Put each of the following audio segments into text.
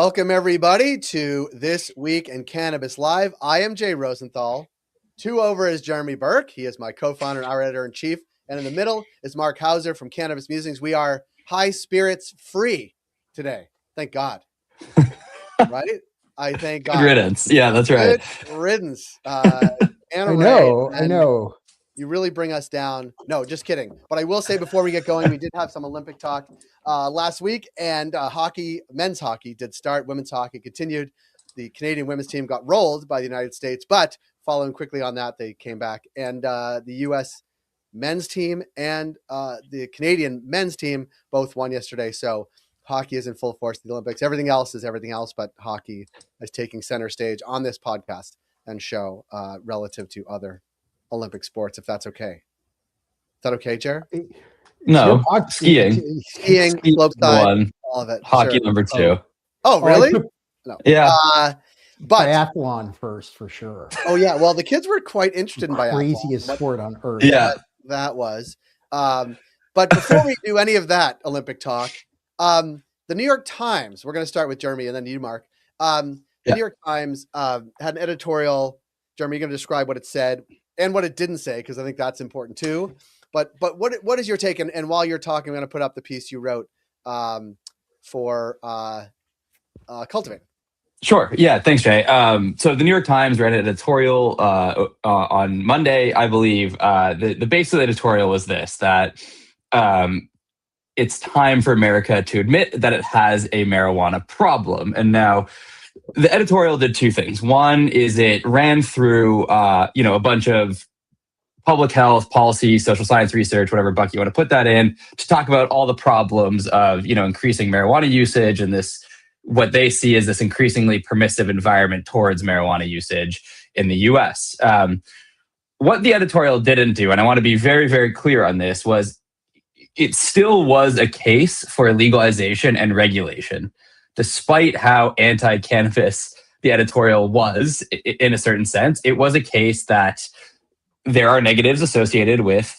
Welcome, everybody, to This Week in Cannabis Live. I am Jay Rosenthal. 2 over is Jeremy Burke. He is my co-founder and our editor-in-chief. And in the middle is Mark Hauser from Cannabis Musings. We are high spirits free today. Thank God. Right? I thank God. Good riddance. Yeah, that's right. Good riddance. I know. You really bring us down. No, just kidding. But I will say before we get going, we did have some Olympic talk last week, and men's hockey did start. Women's hockey continued. The Canadian women's team got rolled by the United States, but following quickly on that, they came back. And the U.S. men's team and the Canadian men's team both won yesterday. So hockey is in full force in the Olympics. Everything else is everything else, but hockey is taking center stage on this podcast and show relative to other Olympic sports, if that's okay. Is that okay, Jer? No, skiing, slopestyle, all of it. Hockey sure. number 2. Oh, really? No. Yeah. But biathlon first for sure. Oh yeah. Well, the kids were quite interested in biathlon. Craziest sport on earth. Yeah, that was. But before we do any of that Olympic talk, the New York Times. We're going to start with Jeremy and then you, Mark. The New York Times had an editorial. Jeremy, you're going to describe what it said and what it didn't say, because I think that's important too. But what is your take? And while you're talking, I'm going to put up the piece you wrote for Cultivated. Sure. Yeah. Thanks, Jay. So the New York Times ran an editorial on Monday, I believe. The base of the editorial was this, that it's time for America to admit that it has a marijuana problem. And now the editorial did 2 things. One is it ran through, a bunch of public health, policy, social science research, whatever bucket you want to put that in, to talk about all the problems of, increasing marijuana usage and this, what they see as this increasingly permissive environment towards marijuana usage in the US. What the editorial didn't do, and I want to be very, very clear on this, was it still was a case for legalization and regulation, despite how anti-cannabis the editorial was in a certain sense. It was a case that there are negatives associated with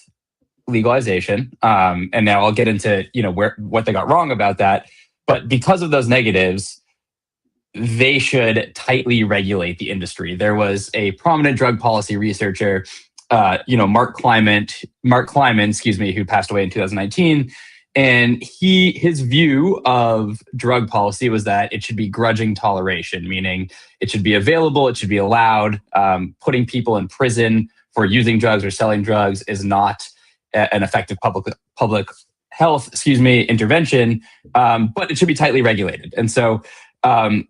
legalization. And now I'll get into, what they got wrong about that. But because of those negatives, they should tightly regulate the industry. There was a prominent drug policy researcher, Mark Kleiman, who passed away in 2019. And his view of drug policy was that it should be grudging toleration, meaning it should be available, it should be allowed. Putting people in prison for using drugs or selling drugs is not an effective public health, intervention, but it should be tightly regulated. And so the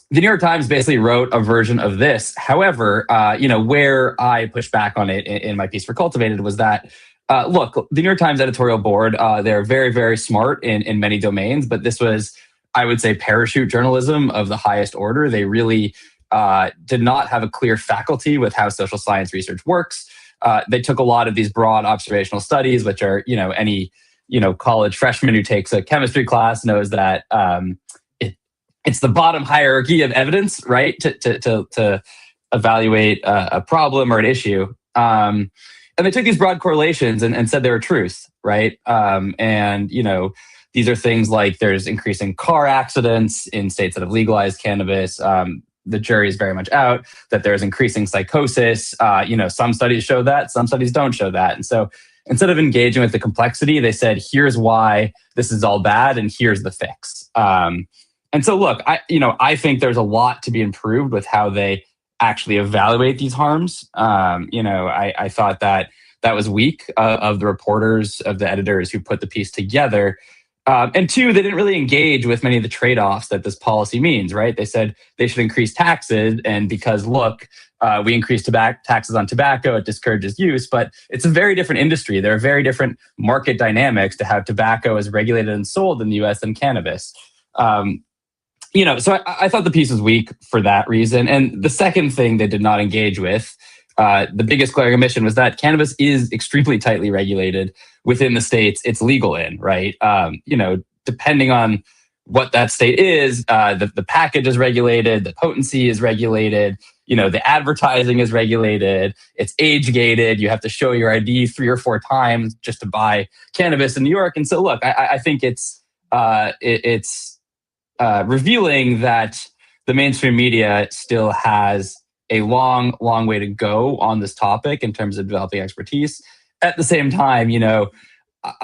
New York Times basically wrote a version of this. However, where I pushed back on it in my piece for Cultivated was that, look, the New York Times editorial board, they're very, very smart in many domains, but this was, I would say, parachute journalism of the highest order. They really did not have a clear faculty with how social science research works. They took a lot of these broad observational studies, which are, any college freshman who takes a chemistry class knows that it's the bottom hierarchy of evidence, right? To evaluate a problem or an issue. And they took these broad correlations and said they were truth, right? These are things like there's increasing car accidents in states that have legalized cannabis. The jury is very much out that there's increasing psychosis. Some studies show that, some studies don't show that. And so instead of engaging with the complexity, they said, here's why this is all bad and here's the fix. And so look, I think there's a lot to be improved with how they actually evaluate these harms. I thought that was weak of the reporters, of the editors who put the piece together. And 2, they didn't really engage with many of the trade-offs that this policy means, right? They said they should increase taxes, and because, look, we increase taxes on tobacco, it discourages use, but it's a very different industry. There are very different market dynamics to how tobacco is regulated and sold in the US than cannabis. So I thought the piece was weak for that reason. And the second thing they did not engage with, the biggest glaring omission, was that cannabis is extremely tightly regulated within the states it's legal in, right? Depending on what that state is, the package is regulated, the potency is regulated, the advertising is regulated, it's age gated, you have to show your ID 3 or 4 times just to buy cannabis in New York. And so look, I think it's revealing that the mainstream media still has a long way to go on this topic in terms of developing expertise. At the same time,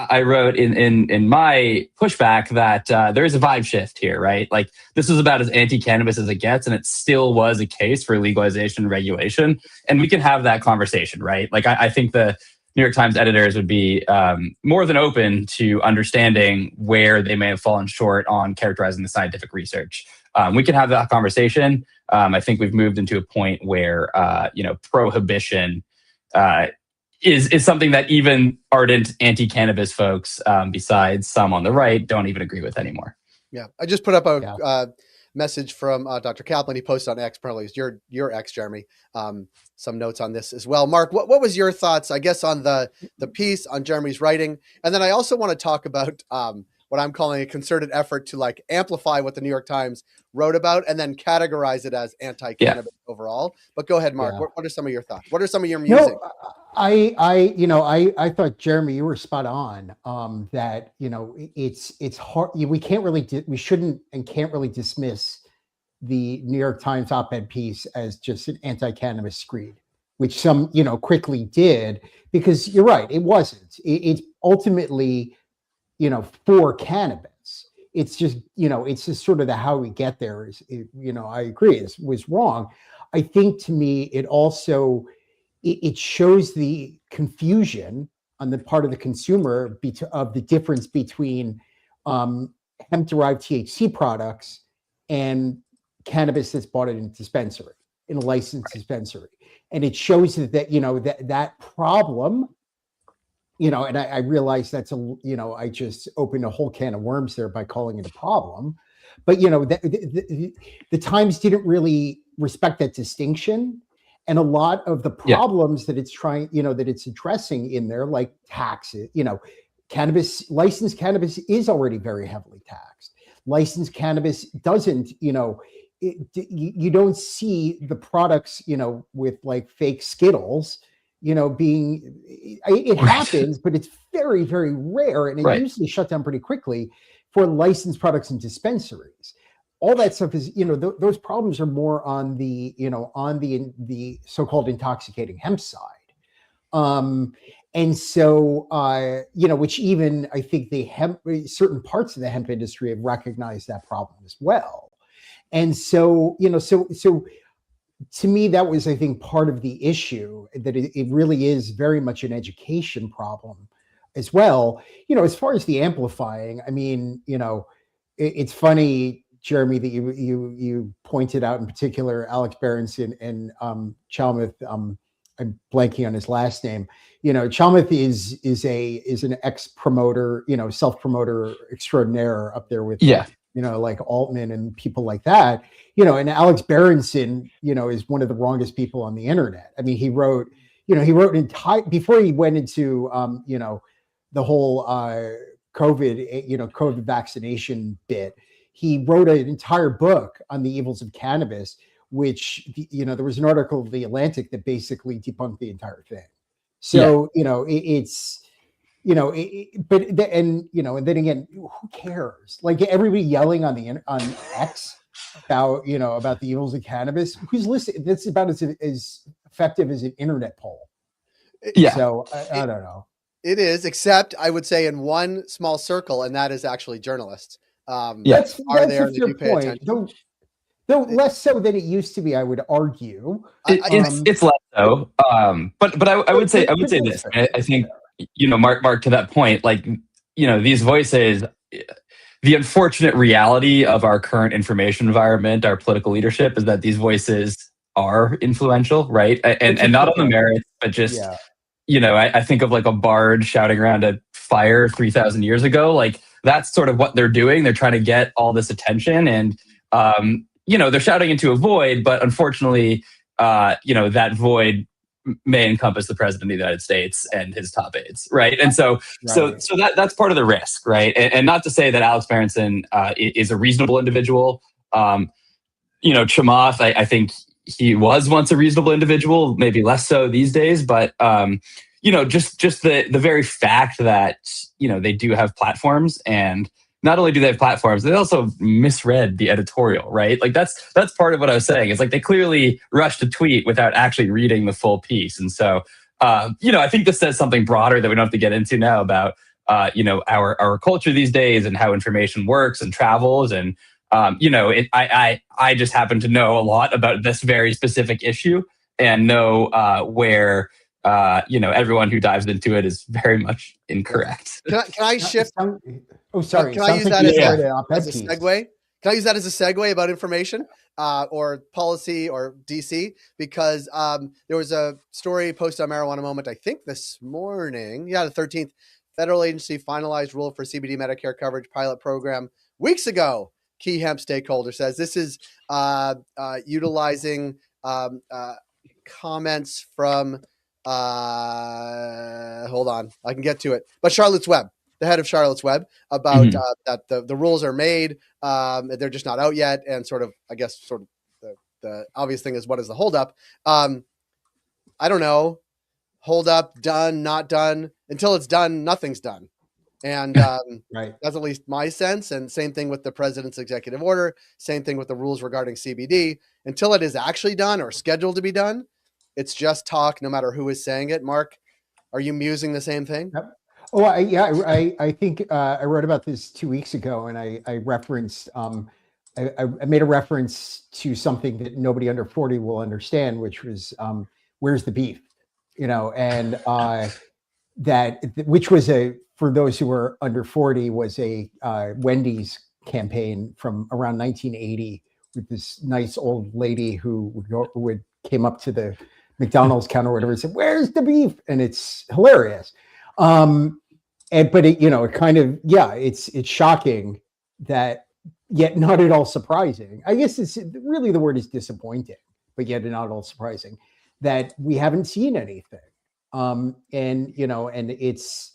I wrote in my pushback that there is a vibe shift here, right? Like, this was about as anti-cannabis as it gets, and it still was a case for legalization and regulation. And we can have that conversation, right? Like, I think the New York Times editors would be more than open to understanding where they may have fallen short on characterizing the scientific research. We can have that conversation. I think we've moved into a point where prohibition is something that even ardent anti-cannabis folks, besides some on the right, don't even agree with anymore. Yeah, I just put up a message from Dr. Kaplan. He posted on X, probably your X, Jeremy. Some notes on this as well. Mark, what was your thoughts, I guess, on the piece, on Jeremy's writing? And then I also want to talk about what I'm calling a concerted effort to like amplify what the New York Times wrote about and then categorize it as anti-cannabis overall. But go ahead, Mark. What are some of your thoughts? What are some of your musings? I thought, Jeremy, you were spot on. That it's hard. We shouldn't and can't really dismiss the New York Times op-ed piece as just an anti-cannabis screed, which some quickly did, because you're right, it wasn't. It's ultimately for cannabis. It's just it's just sort of the how we get there is I agree was wrong. I think, to me, it also it shows the confusion on the part of the consumer of the difference between hemp-derived THC products and cannabis that's bought in a dispensary, in a licensed dispensary. And it shows that problem, and I realize that's I just opened a whole can of worms there by calling it a problem. But, the Times didn't really respect that distinction. And a lot of the problems that it's trying, that it's addressing in there, like taxes, cannabis, licensed cannabis is already very heavily taxed. Licensed cannabis doesn't, you don't see the products, with like fake Skittles, being, it happens, but it's very, very rare. And it usually shut down pretty quickly for licensed products in dispensaries. All that stuff is, those problems are more on the, on the so-called intoxicating hemp side. And so, which even I think certain parts of the hemp industry have recognized that problem as well. And so, so to me, that was, I think, part of the issue, that it really is very much an education problem as well. As far as the amplifying, I mean, it's funny, Jeremy, that you pointed out in particular Alex Berenson and Chalmers. I'm blanking on his last name. Chalmers is an ex-promoter, self-promoter extraordinaire up there with like Altman and people like that. And Alex Berenson, is one of the wrongest people on the internet. I mean, he wrote before he went into the whole COVID vaccination bit. He wrote an entire book on the evils of cannabis, which, there was an article in The Atlantic that basically debunked the entire thing. So, but then again, who cares? Like, everybody yelling on X about, about the evils of cannabis. Who's listening? That's about as effective as an internet poll. Yeah. So I don't know. It is, except I would say in one small circle, and that is actually journalists. That's a fair point. Though less so than it used to be, I would argue. It's less so. But I would say this. I think, Mark, to that point, like, these voices, the unfortunate reality of our current information environment, our political leadership, is that these voices are influential, right? And not on the merits, but just, I think of like a bard shouting around a fire 3,000 years ago. Like, that's sort of what they're doing. They're trying to get all this attention, and they're shouting into a void. But unfortunately, that void may encompass the president of the United States and his top aides, right? And so that's part of the risk, right? And not to say that Alex Berenson is a reasonable individual. Chamath, I think he was once a reasonable individual, maybe less so these days, but just the very fact that they do have platforms, and not only do they have platforms, they also misread the editorial, right? Like that's part of what I was saying. It's like they clearly rushed a tweet without actually reading the full piece. And so, I think this says something broader that we don't have to get into now about, our culture these days and how information works and travels. And, I just happen to know a lot about this very specific issue and know where, everyone who dives into it is very much incorrect. Can I shift? Oh, sorry. Can I use like that as a segue? Can I use that as a segue about information or policy or DC? Because there was a story posted on Marijuana Moment, I think this morning. Yeah, the 13th. Federal agency finalized rule for CBD Medicare coverage pilot program weeks ago. Key hemp stakeholder says this is utilizing comments from, hold on, I can get to it. But Charlotte's Web, the head of Charlotte's Web, about that the rules are made, they're just not out yet, and sort of the obvious thing is, what is the holdup? I don't know. Hold up, done, not done. Until it's done, nothing's done. And right. That's at least my sense. And same thing with the president's executive order. Same thing with the rules regarding CBD. Until it is actually done or scheduled to be done, it's just talk, no matter who is saying it. Mark, are you musing the same thing? Yep. Oh, I think I wrote about this 2 weeks ago, and I referenced, I made a reference to something that nobody under 40 will understand, which was, where's the beef? And which was for those who were under 40, was a Wendy's campaign from around 1980 with this nice old lady who came up to the McDonald's counter or whatever and said, "Where's the beef?" And it's hilarious. But it kind of, it's shocking that, yet not at all surprising. I guess it's really, the word is disappointing, but yet not at all surprising that we haven't seen anything. And it's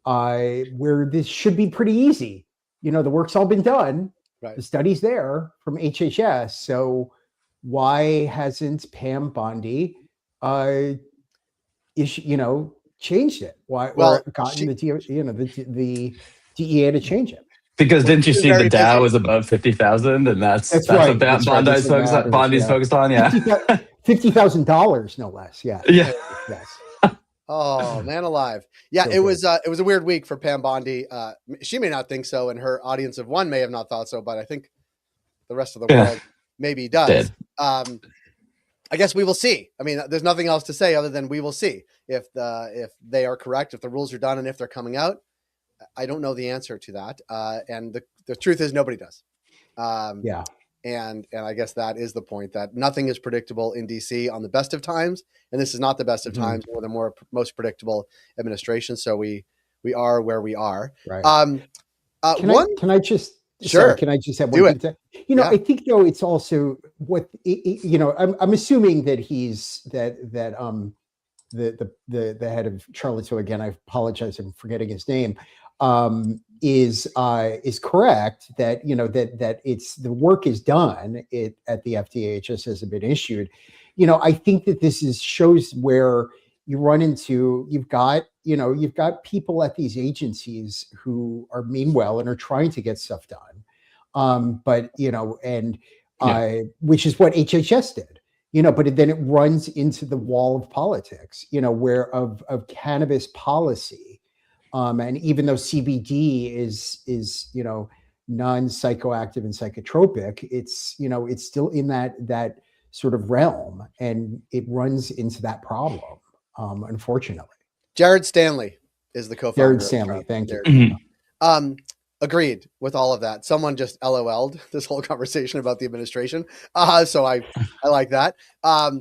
where this should be pretty easy. The work's all been done. Right. The study's there from HHS. So why hasn't Pam Bondi, changed it? Why? Or gotten the DEA to change it? Because didn't you see the Dow was above 50,000, and that's right. What Bondi's focused on. Yeah, $50,000, no less. Yeah. Yeah. Yes. Oh, man alive. Yeah, it was a weird week for Pam Bondi. She may not think so, and her audience of one may have not thought so, but I think the rest of the world maybe does. I guess we will see. I mean, there's nothing else to say other than we will see if they are correct, if the rules are done, and if they're coming out. I don't know the answer to that. And the truth is, nobody does. And I guess that is the point, that nothing is predictable in DC on the best of times. And this is not the best of times, or the most predictable administration. So we are where we are. Right. Can I just have one thing to, I think though, it's also what, I'm assuming that the head of Charlottesville, again, I apologize, I'm forgetting his name, is correct that, that it's, the work is done at the FDA. It just hasn't been issued. I think that this shows where you run into, you've got people at these agencies who are mean well and are trying to get stuff done. Which is what HHS did. But then it runs into the wall of politics, where of cannabis policy. And even though CBD is non-psychoactive and psychotropic, it's still in that sort of realm, and it runs into that problem, unfortunately. Jared Stanley is the co-founder. Jared Stanley, thank you. Agreed with all of that. Someone just LOL'd this whole conversation about the administration. So I like that. I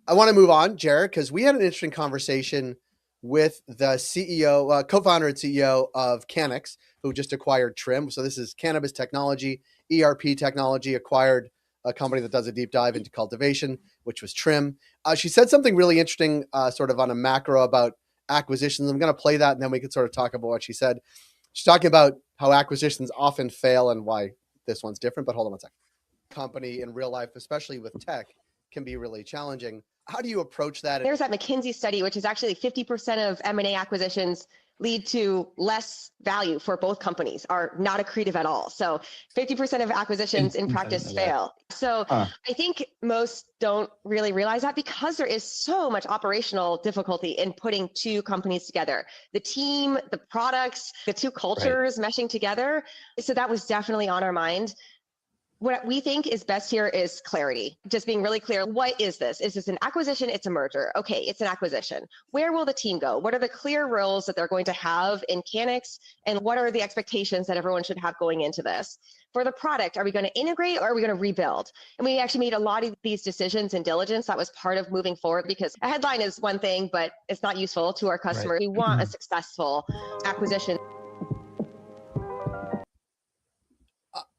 want to move on, Jared, because we had an interesting conversation with the CEO, co-founder and CEO of Canix, who just acquired Trym. So this is cannabis technology, ERP technology, acquired a company that does a deep dive into cultivation, which was Trym. She said something really interesting, sort of on a macro about acquisitions. I'm going to play that, and then we can sort of talk about what she said. She's talking about how acquisitions often fail and why this one's different, but hold on one second. Company in real life, especially with tech, can be really challenging. How do you approach that? There's that McKinsey study, which is actually 50% of M&A acquisitions lead to less value for both companies, are not accretive at all. So 50% of acquisitions in practice fail. So I think most don't really realize that, because there is so much operational difficulty in putting two companies together. The team, the products, the two cultures meshing together. So that was definitely on our mind. What we think is best here is clarity. Just being really clear. What is this? Is this an acquisition? It's a merger. Okay, it's an acquisition. Where will the team go? What are the clear roles that they're going to have in Canix? And what are the expectations that everyone should have going into this? For the product, are we going to integrate or are we going to rebuild? And we actually made a lot of these decisions in diligence. That was part of moving forward, because a headline is one thing, but it's not useful to our customers. We want a successful acquisition.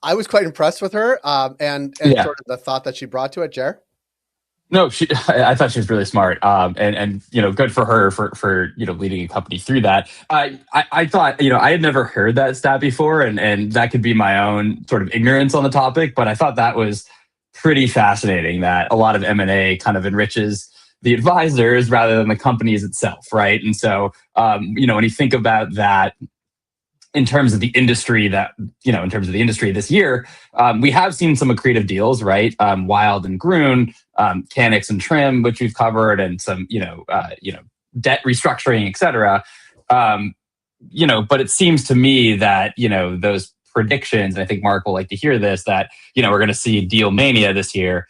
I was quite impressed with her, and sort of the thought that she brought to it, Jer. No, I thought she was really smart, and good for her for leading a company through that. I thought I had never heard that stat before, and that could be my own sort of ignorance on the topic, but I thought that was pretty fascinating. That a lot of M&A kind of enriches the advisors rather than the companies itself, right? And so when you think about that, in terms of the industry this year, we have seen some accretive deals, right? Wild and Groon, Canix and Trym, which we've covered, and some, debt restructuring, et cetera. But it seems to me that, those predictions, and I think Mark will like to hear this, that, we're going to see deal mania this year,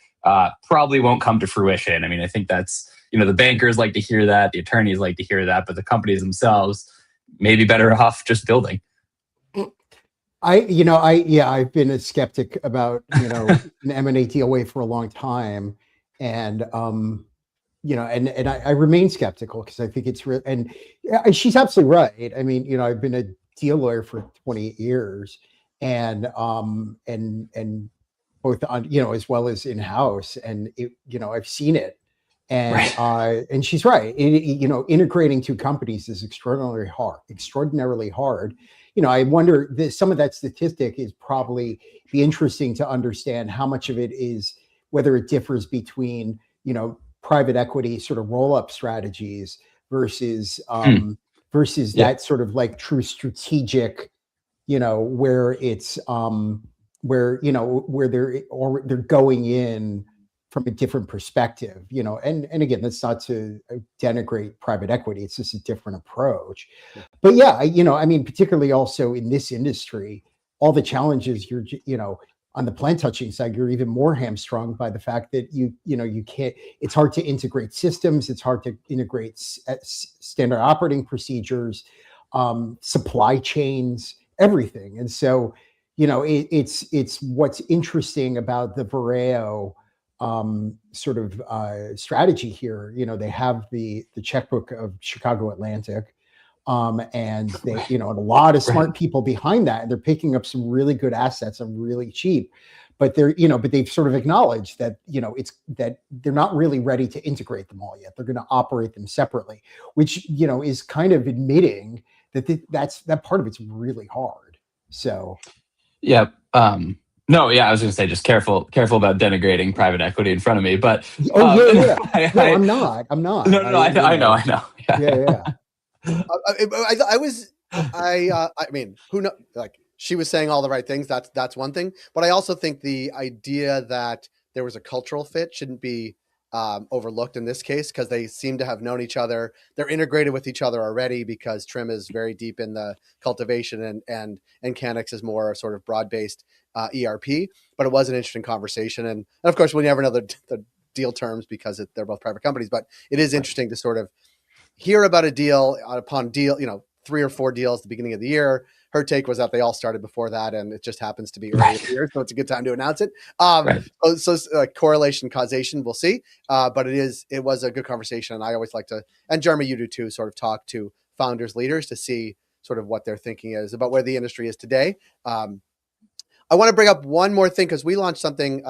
probably won't come to fruition. I mean, I think that's, the bankers like to hear that, the attorneys like to hear that, but the companies themselves may be better off just building. I've been a skeptic about, an M&A deal way for a long time. And, I remain skeptical, because I think it's real. And she's absolutely right. I mean, I've been a deal lawyer for 28 years, and both on, as well as in-house, and I've seen it. And she's right. Integrating two companies is extraordinarily hard. I wonder, some of that statistic is probably be interesting to understand how much of it is, whether it differs between, private equity sort of roll-up strategies versus that sort of like true strategic, where it's where they're going in from a different perspective, and again, that's not to denigrate private equity. It's just a different approach. But particularly also in this industry, all the challenges on the plant touching side, you're even more hamstrung by the fact that you can't, it's hard to integrate systems. It's hard to integrate standard operating procedures, supply chains, everything. And so, it's what's interesting about the Vireo strategy here. They have the checkbook of Chicago Atlantic, and they, and a lot of smart people behind that, and they're picking up some really good assets and really cheap. But but they've sort of acknowledged that, it's that they're not really ready to integrate them all yet. They're going to operate them separately, which, is kind of admitting that that part of it's really hard. So, yeah. No, yeah, I was going to say, just careful about denigrating private equity in front of me. But I'm not. No, I know. Yeah. I mean, who knows? Like, she was saying all the right things. That's one thing. But I also think the idea that there was a cultural fit shouldn't be overlooked in this case, because they seem to have known each other. They're integrated with each other already, because Trym is very deep in the cultivation, and Canix is more sort of broad-based ERP. But it was an interesting conversation, and of course we'll never know the deal terms, because they're both private companies. But it is interesting to sort of hear about a deal upon deal, 3 or 4 deals at the beginning of the year. Her take was that they all started before that, and it just happens to be early in the year, so it's a good time to announce it. So correlation, causation, we'll see. But it was a good conversation, and I always like to, and Jeremy, you do too, sort of talk to founders, leaders, to see sort of what their thinking is about where the industry is today. I want to bring up one more thing, because we launched something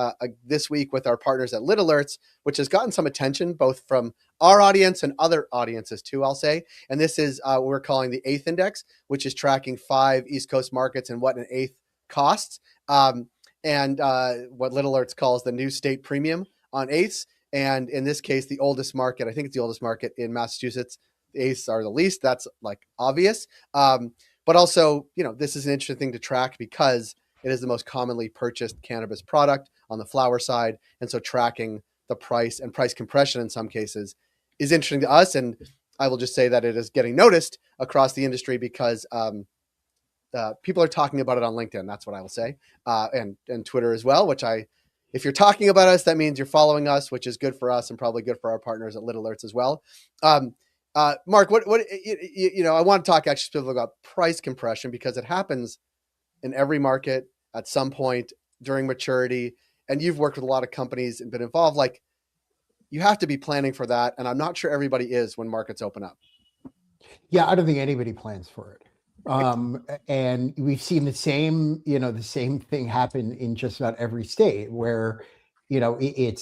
this week with our partners at Lit Alerts, which has gotten some attention both from our audience and other audiences too, I'll say. And this is what we're calling the eighth index, which is tracking 5 East Coast markets and what an eighth costs. And what Lit Alerts calls the new state premium on eighths. And in this case, the oldest market, I think it's the oldest market in Massachusetts, eighths are the least. That's like obvious. But also, this is an interesting thing to track because it is the most commonly purchased cannabis product on the flower side. And so tracking the price and price compression in some cases is interesting to us. And I will just say that it is getting noticed across the industry because people are talking about it on LinkedIn. That's what I will say. And Twitter as well, if you're talking about us, that means you're following us, which is good for us and probably good for our partners at Lit Alerts as well. Mark, what I want to talk actually specifically about price compression because it happens in every market at some point during maturity. And you've worked with a lot of companies and been involved. Like, you have to be planning for that. And I'm not sure everybody is when markets open up. Yeah, I don't think anybody plans for it. And we've seen the same thing happen in just about every state where, it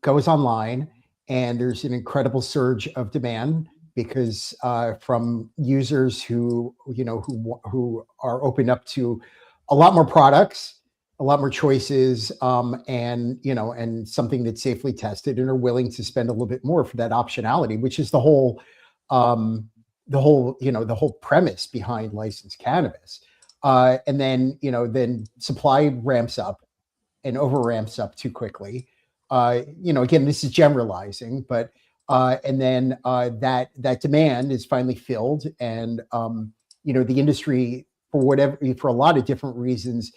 goes online and there's an incredible surge of demand because from users who are opened up to a lot more products, a lot more choices, and something that's safely tested and are willing to spend a little bit more for that optionality, which is the whole premise behind licensed cannabis. And then supply ramps up and over ramps up too quickly. Again, this is generalizing, but and then that demand is finally filled, and the industry, for a lot of different reasons,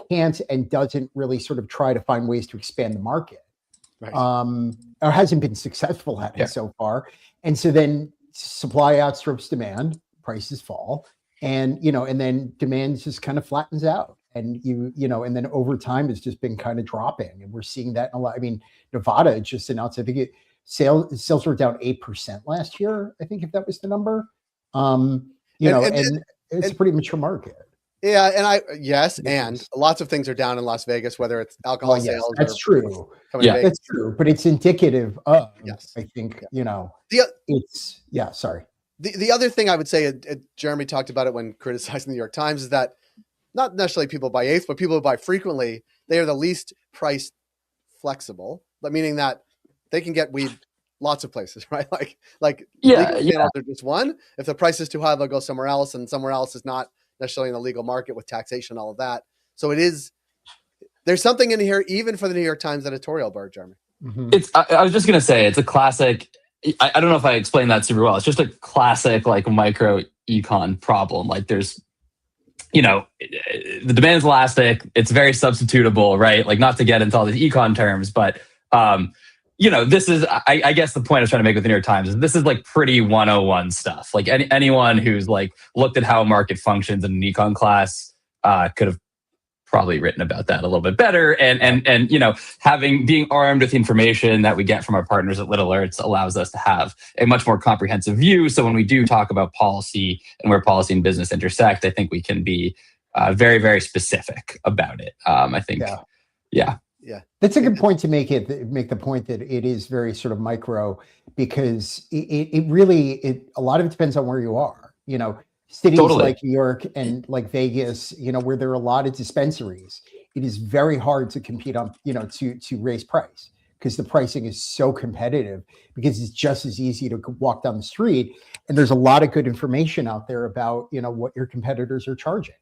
can't and doesn't really sort of try to find ways to expand the market, right. Or hasn't been successful at it so far. And so then supply outstrips demand, prices fall, and then demand just kind of flattens out. And and then over time it's just been kind of dropping, and we're seeing that in a lot. I mean, Nevada just announced, I think sales were down 8% last year, I think, if that was the number. And it's a pretty mature market. Yeah, and lots of things are down in Las Vegas, whether it's alcohol sales. That's true. Yeah, that's true. But it's indicative of, I think, sorry. The other thing I would say, Jeremy talked about it when criticizing the New York Times, is that not necessarily people buy eighths, but people who buy frequently, they are the least price flexible, but meaning that they can get weed lots of places, right? Like legal channels are just one. If the price is too high, they'll go somewhere else, and somewhere else is not necessarily in the legal market with taxation, all of that. So there's something in here, even for the New York Times editorial board, Jeremy. Mm-hmm. I was just going to say, it's a classic. I don't know if I explained that super well. It's just a classic, like, micro econ problem. Like, there's, the demand is elastic. It's very substitutable, right? Like, not to get into all these econ terms, but, this is, I guess the point I was trying to make with the New York Times is this is like pretty 101 stuff. Like, anyone who's like looked at how a market functions in an econ class could have probably written about that a little bit better. And being armed with information that we get from our partners at Lit Alerts allows us to have a much more comprehensive view. So when we do talk about policy and where policy and business intersect, I think we can be very, very specific about it. I think, yeah. That's a good point to make the point that it is very sort of micro, because it really a lot of it depends on where you are. Cities like New York and like Vegas, where there are a lot of dispensaries, it is very hard to compete on, to raise price, because the pricing is so competitive, because it's just as easy to walk down the street. And there's a lot of good information out there about, what your competitors are charging.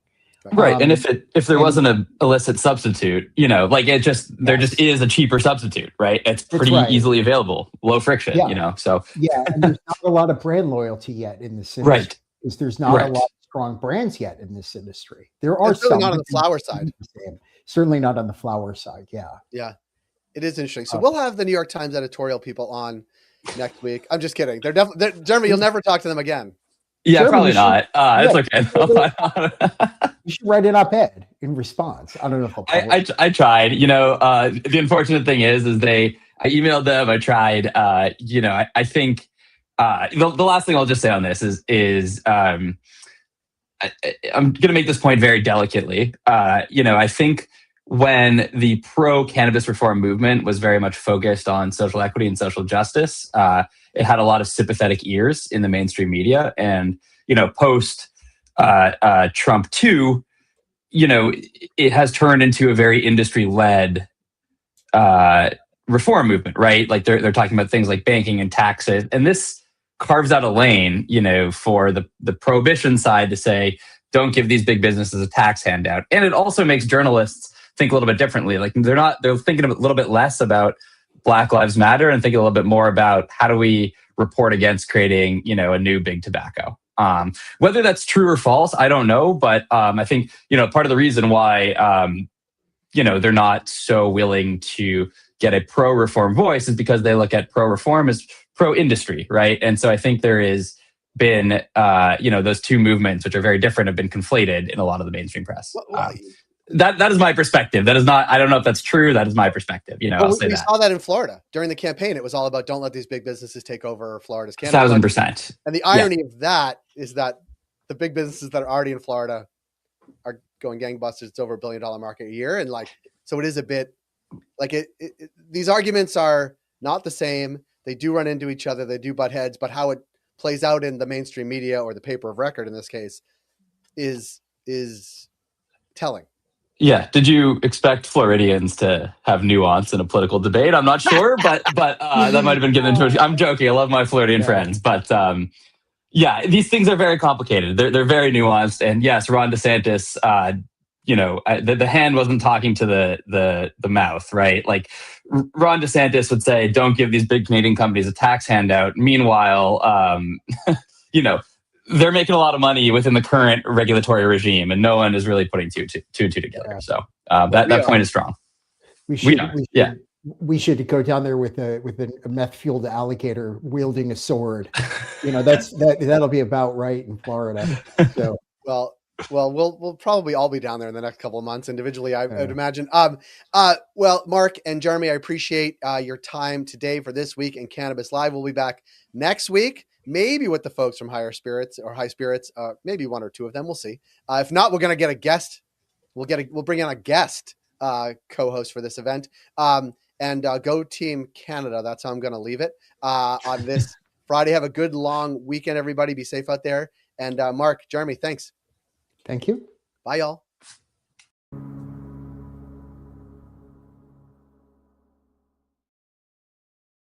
Right. And if there wasn't an illicit substitute, there just is a cheaper substitute, right? It's pretty easily available, low friction, so. Yeah. And there's not a lot of brand loyalty yet in this industry. Right. Because there's not a lot of strong brands yet in this industry. There are some. Not on the flower side. Certainly not on the flower side. Yeah. Yeah. It is interesting. So we'll have the New York Times editorial people on next week. I'm just kidding. They're definitely, Jeremy, you'll never talk to them again. Yeah, Jeremy, probably not. It's okay. You should write an op-ed in response. I don't know if I tried. The unfortunate thing is I emailed them. I tried. I think the last thing I'll just say on this is I'm going to make this point very delicately. I think when the pro-cannabis reform movement was very much focused on social equity and social justice, it had a lot of sympathetic ears in the mainstream media. And, post Trump 2, it has turned into a very industry-led reform movement, right? Like they're talking about things like banking and taxes, and this carves out a lane, for the prohibition side to say, don't give these big businesses a tax handout. And it also makes journalists think a little bit differently. Like they're thinking a little bit less about Black Lives Matter and thinking a little bit more about how do we report against creating, a new big tobacco. Whether that's true or false, I don't know. But I think, part of the reason why, they're not so willing to get a pro-reform voice is because they look at pro-reform as pro-industry, right? And so I think there has been, those two movements, which are very different, have been conflated in a lot of the mainstream press. That is my perspective. That is not, I don't know if that's true. That is my perspective. I'll say we that. saw that in Florida during the campaign. It was all about don't let these big businesses take over Florida's cannabis. 1,000%. And the irony of that is that the big businesses that are already in Florida are going gangbusters. It's over $1 billion market a year. And so it is a bit like these arguments are not the same. They do run into each other. They do butt heads, but how it plays out in the mainstream media or the paper of record in this case is telling. Yeah. Did you expect Floridians to have nuance in a political debate? I'm not sure, but that might have been given into it. I'm joking. I love my Floridian friends, but these things are very complicated. They're very nuanced. And yes, Ron DeSantis, the hand wasn't talking to the mouth, right? Like Ron DeSantis would say, don't give these big Canadian companies a tax handout. Meanwhile, they're making a lot of money within the current regulatory regime, and no one is really putting two together. Yeah. So that point is strong. We should go down there with a meth-fueled alligator wielding a sword. That'll be about right in Florida. So well, we'll probably all be down there in the next couple of months individually, I would imagine. Well, Mark and Jeremy, I appreciate your time today for this week in Cannabis Live. We'll be back next week, maybe with the folks from High Spirits, maybe one or two of them. We'll see. If not, we're going to get a guest. We'll bring in a guest co-host for this event. And go Team Canada. That's how I'm going to leave it on this Friday. Have a good long weekend, everybody. Be safe out there. And Mark, Jeremy, thanks. Thank you. Bye, y'all.